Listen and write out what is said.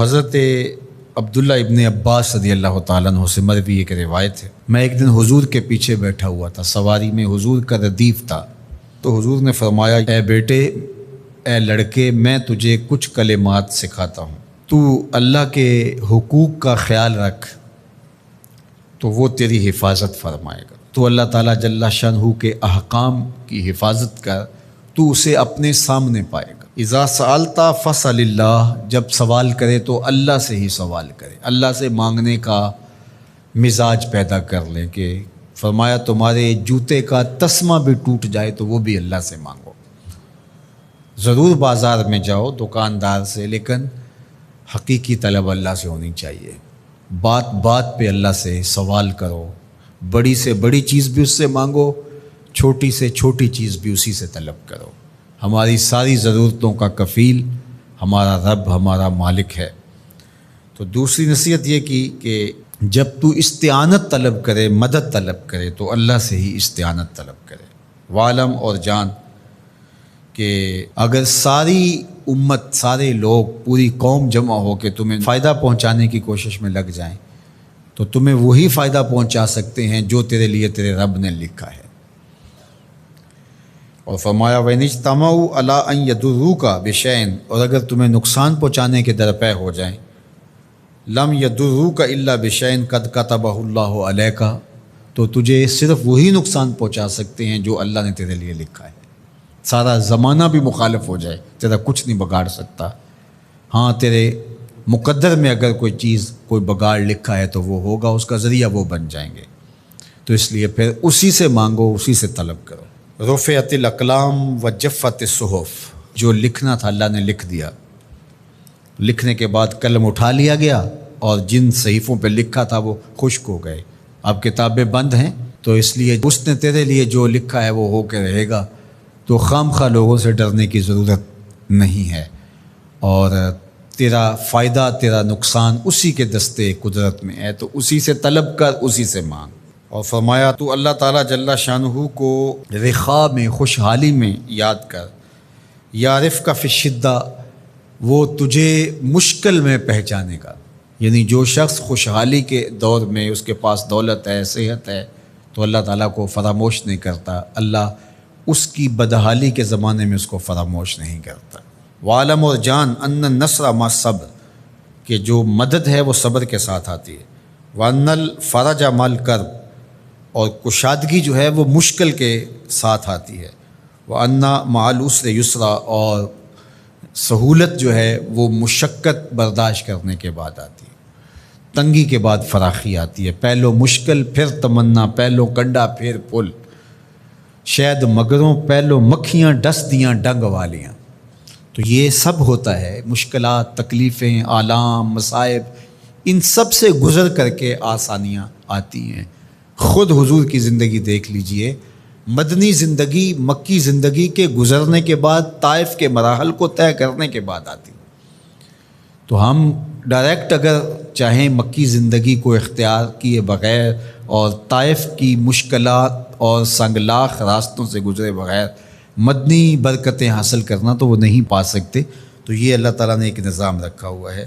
حضرت عبداللہ ابن عباس رضی اللہ تعالیٰ عنہ سے مروی ایک روایت ہے، میں ایک دن حضور کے پیچھے بیٹھا ہوا تھا، سواری میں حضور کا ردیف تھا، تو حضور نے فرمایا، اے بیٹے، اے لڑکے، میں تجھے کچھ کلمات سکھاتا ہوں، تو اللہ کے حقوق کا خیال رکھ تو وہ تیری حفاظت فرمائے گا۔ تو اللہ تعالیٰ جل شانہ کے احکام کی حفاظت کر، تو اسے اپنے سامنے پائے گا۔ اذا سألت فاسأل اللہ، جب سوال کرے تو اللہ سے ہی سوال کرے، اللہ سے مانگنے کا مزاج پیدا کر لیں کہ فرمایا تمہارے جوتے کا تسمہ بھی ٹوٹ جائے تو وہ بھی اللہ سے مانگو۔ ضرور بازار میں جاؤ دکاندار سے، لیکن حقیقی طلب اللہ سے ہونی چاہیے۔ بات بات پہ اللہ سے سوال کرو، بڑی سے بڑی چیز بھی اس سے مانگو، چھوٹی سے چھوٹی چیز بھی اسی سے طلب کرو۔ ہماری ساری ضرورتوں کا کفیل ہمارا رب، ہمارا مالک ہے۔ تو دوسری نصیحت یہ کی کہ جب تو استعانت طلب کرے، مدد طلب کرے تو اللہ سے ہی استعانت طلب کرے۔ وعلم، اور جان کہ اگر ساری امت، سارے لوگ، پوری قوم جمع ہو کے تمہیں فائدہ پہنچانے کی کوشش میں لگ جائیں تو تمہیں وہی فائدہ پہنچا سکتے ہیں جو تیرے لیے تیرے رب نے لکھا ہے۔ اور فرمایا وَإِنِ اجْتَمَعُوا عَلَىٰ أَن يَضُرُّوكَ بِشَيْءٍ، اور اگر تمہیں نقصان پہنچانے کے درپے ہو جائیں، لَمْ يَضُرُّوكَ إِلَّا بِشَيْءٍ قَدْ كَتَبَهُ اللَّهُ عَلَيْكَ، تو تجھے صرف وہی نقصان پہنچا سکتے ہیں جو اللہ نے تیرے لیے لکھا ہے۔ سارا زمانہ بھی مخالف ہو جائے، تیرا کچھ نہیں بگاڑ سکتا۔ ہاں، تیرے مقدر میں اگر کوئی چیز، کوئی بگاڑ لکھا ہے تو وہ ہوگا، اس کا ذریعہ وہ بن جائیں گے۔ تو اس لیے پھر اسی سے مانگو، اسی سے طلب کرو۔ رفعت الاقلام وجفت الصحف، جو لکھنا تھا اللہ نے لکھ دیا، لکھنے کے بعد قلم اٹھا لیا گیا اور جن صحیفوں پہ لکھا تھا وہ خشک ہو گئے، اب کتابیں بند ہیں، تو اس لیے اس نے تیرے لیے جو لکھا ہے وہ ہو کے رہے گا، تو خام خواہ لوگوں سے ڈرنے کی ضرورت نہیں ہے، اور تیرا فائدہ، تیرا نقصان اسی کے دستے قدرت میں ہے، تو اسی سے طلب کر، اسی سے مانگ۔ اور فرمایا تو اللہ تعالیٰ جل شانہ کو رخاء میں، خوشحالی میں یاد کر، یعرف کا فی الشدہ، وہ تجھے مشکل میں پہچانے گا۔ یعنی جو شخص خوشحالی کے دور میں اس کے پاس دولت ہے، صحت ہے، تو اللہ تعالیٰ کو فراموش نہیں کرتا، اللہ اس کی بدحالی کے زمانے میں اس کو فراموش نہیں کرتا۔ وعلم، اور جان، ان النصر مع الصبر، کہ جو مدد ہے وہ صبر کے ساتھ آتی ہے۔ وان الفرج مع الکرب، اور کشادگی جو ہے وہ مشکل کے ساتھ آتی ہے۔ وَأَنَّ مَعَ الْعُسْرِ يُسْرًا، اور سہولت جو ہے وہ مشقت برداشت کرنے کے بعد آتی ہے، تنگی کے بعد فراخی آتی ہے۔ پہلو مشکل پھر تمنا، پہلو کنڈا پھر پل، شاید مگروں پہلو مکھیاں ڈس دیاں ڈنگ والیاں۔ تو یہ سب ہوتا ہے، مشکلات، تکلیفیں، آلام، مصائب، ان سب سے گزر کر کے آسانیاں آتی ہیں۔ خود حضور کی زندگی دیکھ لیجئے، مدنی زندگی مکی زندگی کے گزرنے کے بعد، طائف کے مراحل کو طے کرنے کے بعد آتی۔ تو ہم ڈائریکٹ اگر چاہیں مکی زندگی کو اختیار کیے بغیر اور طائف کی مشکلات اور سنگلاخ راستوں سے گزرے بغیر مدنی برکتیں حاصل کرنا، تو وہ نہیں پا سکتے۔ تو یہ اللہ تعالیٰ نے ایک نظام رکھا ہوا ہے۔